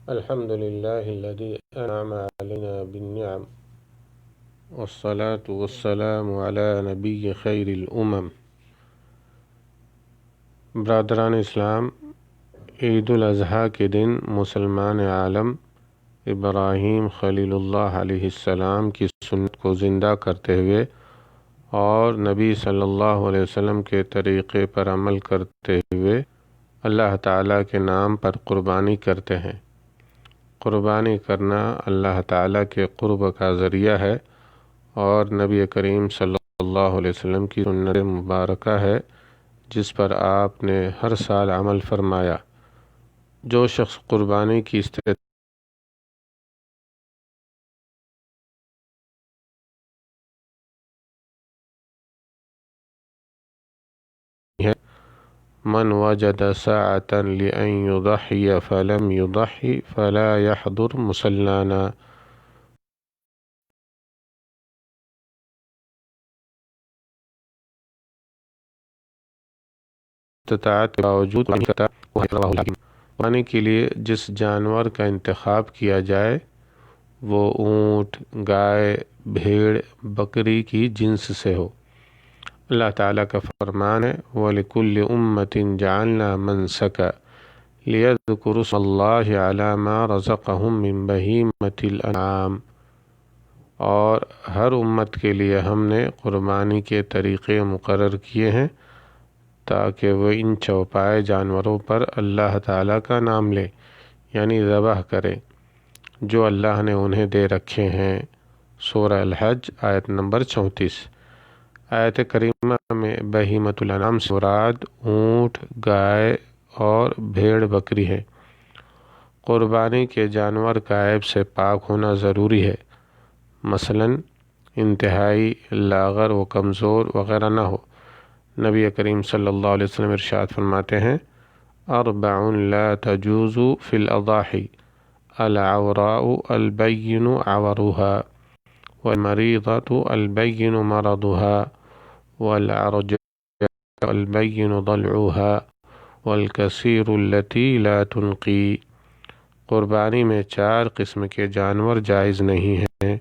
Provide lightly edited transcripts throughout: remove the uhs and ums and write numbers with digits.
الحمد لله الذي أنعم علينا بالنعم، والصلاة والسلام على نبی خیر الأمم۔ برادران اسلام، عید الاضحیٰ کے دن مسلمان عالم ابراہیم خلیل اللہ علیہ السلام کی سنت کو زندہ کرتے ہوئے اور نبی صلی اللہ علیہ وسلم کے طریقے پر عمل کرتے ہوئے اللہ تعالیٰ کے نام پر قربانی کرتے ہیں۔ قربانی کرنا اللہ تعالیٰ کے قرب کا ذریعہ ہے اور نبی کریم صلی اللہ علیہ وسلم کی سنت مبارکہ ہے جس پر آپ نے ہر سال عمل فرمایا۔ جو شخص قربانی کی استطاعت ہے، من وجد ساعة لأن يضحي فلم يضحي فلا يحضر مصلانا۔ استطاعت کے باوجود قربانی کے لیے جس جانور کا انتخاب کیا جائے وہ اونٹ، گائے، بھیڑ، بکری کی جنس سے ہو۔ اللہ تعالیٰ کا فرمان ہے وَلِكُلِّ أُمَّةٍ جَعَلْنَا مَنسَكًا لِيَذْكُرُوا اسْمَ اللَّهِ عَلَى مَا رَزَقَهُم مِّن بَهِيمَةِ الْأَنْعَامِ، اور ہر امت کے لیے ہم نے قربانی کے طریقے مقرر کیے ہیں تاکہ وہ ان چوپائے جانوروں پر اللہ تعالیٰ کا نام لے، یعنی ذبح کرے جو اللہ نے انہیں دے رکھے ہیں۔ سورہ الحج آیت نمبر 34۔ آیت کریمہ میں بہیمۃ الانعام سے مراد اونٹ، گائے اور بھیڑ بکری ہے۔ قربانی کے جانور کا عیب سے پاک ہونا ضروری ہے، مثلا انتہائی لاغر و کمزور وغیرہ نہ ہو۔ نبی کریم صلی اللہ علیہ وسلم ارشاد فرماتے ہیں اربع لا تجوز فی الاضاحی العوراء البین عورها والمریضة البین مرضها والعرجاء البین ضلعها والکثیر التي لا تنقی۔ قربانی میں 4 قسم کے جانور جائز نہیں ہیں۔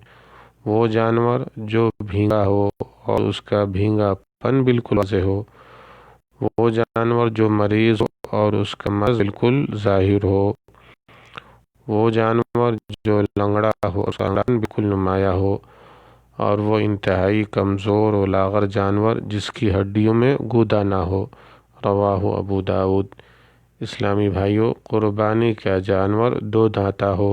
وہ جانور جو بھینگا ہو اور اس کا بھینگا پن بالکل واضح ہو، وہ جانور جو مریض ہو اور اس کا مرض بالکل ظاہر ہو، وہ جانور جو لنگڑا ہو اور اس کا لنگڑاپن بالکل نمایاں ہو، اور وہ انتہائی کمزور و لاغر جانور جس کی ہڈیوں میں گودا نہ ہو۔ رواہ ابو داؤد۔ اسلامی بھائیوں، قربانی کا جانور 2 دانتا ہو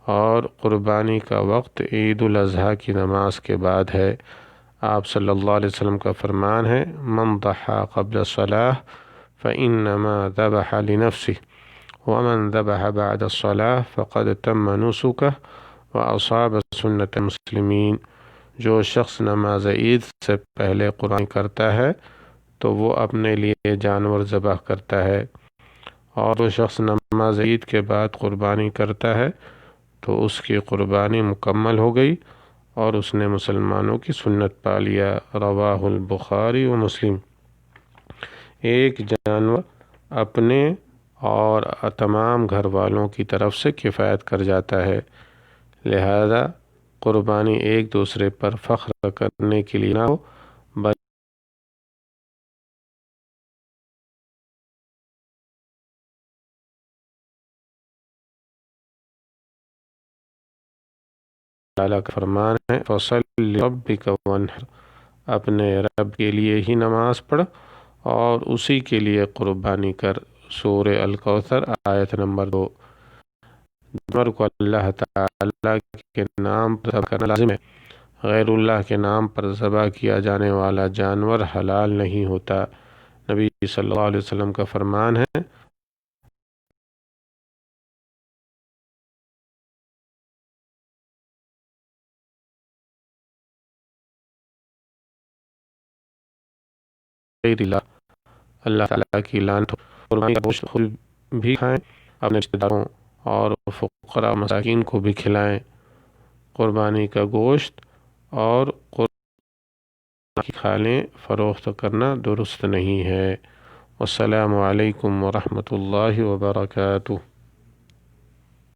اور قربانی کا وقت عید الاضحیٰ کی نماز کے بعد ہے۔ آپ صلی اللہ علیہ وسلم کا فرمان ہے من ضحى قبل الصلاة فإنما ذبح لنفسه ومن ذبح بعد الصلاة فقد تم نسكه وأصاب سنة المسلمین۔ جو شخص نماز عید سے پہلے قربانی کرتا ہے تو وہ اپنے لیے جانور ذبح کرتا ہے، اور جو شخص نماز عید کے بعد قربانی کرتا ہے تو اس کی قربانی مکمل ہو گئی اور اس نے مسلمانوں کی سنت پا لیا۔ رواہ البخاری و مسلم۔ ایک جانور اپنے اور تمام گھر والوں کی طرف سے کفایت کر جاتا ہے، لہذا قربانی ایک دوسرے پر فخر کرنے کے لیے نہ ہو بلکہ اللہ کا فرمان ہے فَصَلِّ لِرَبِّكَ وَانْحَرْ، اپنے رب کے لیے ہی نماز پڑھ اور اسی کے لیے قربانی کر۔ سورہ الکوثر آیت نمبر 2۔ جانور کو اللہ تعالیٰ کے نام پر ذبح کرنا لازم ہے۔ غیر اللہ کے نام پر ذبح کیا جانے والا جانور حلال نہیں ہوتا۔ نبی صلی اللہ علیہ وسلم کا فرمان ہے غیر اللہ تعالیٰ کی لعنت ہو۔ قربانی کا گوشت خود بھی کھائیں، اپنے رشتہ داروں اور فقراء مساکین کو بھی کھلائیں۔ قربانی کا گوشت اور قربانی کی کھالیں فروخت کرنا درست نہیں ہے۔ والسلام علیکم ورحمۃ اللہ وبرکاتہ۔